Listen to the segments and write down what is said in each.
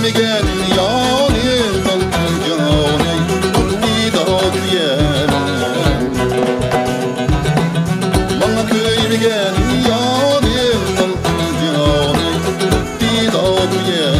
bilgenin yarim dalkın caney Kulli dağ yerim Bana köy bilgenin yarim dalkın caney Kulli dağ yerim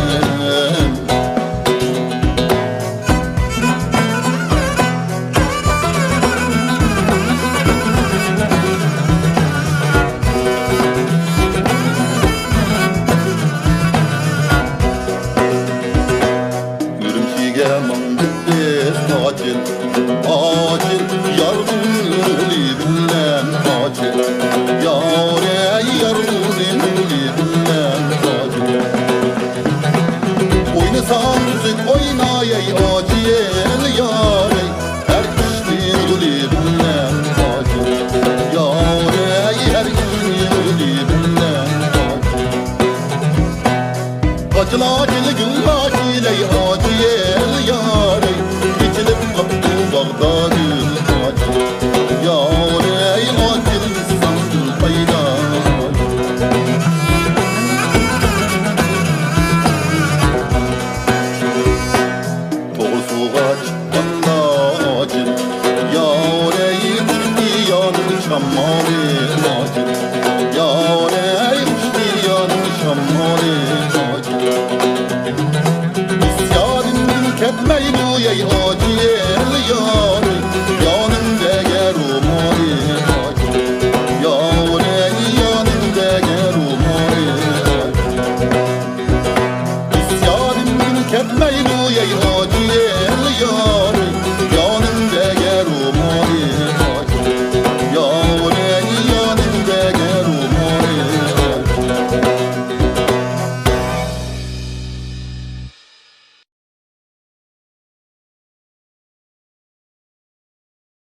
Acil, acil, yardımlı bilmem acil Yâre yardımlı bilmem acil Oynasan müzik oynayay acil yâre Her işin bilmem acil Yâre her işin bilmem acil Acil acil gün acil ey acil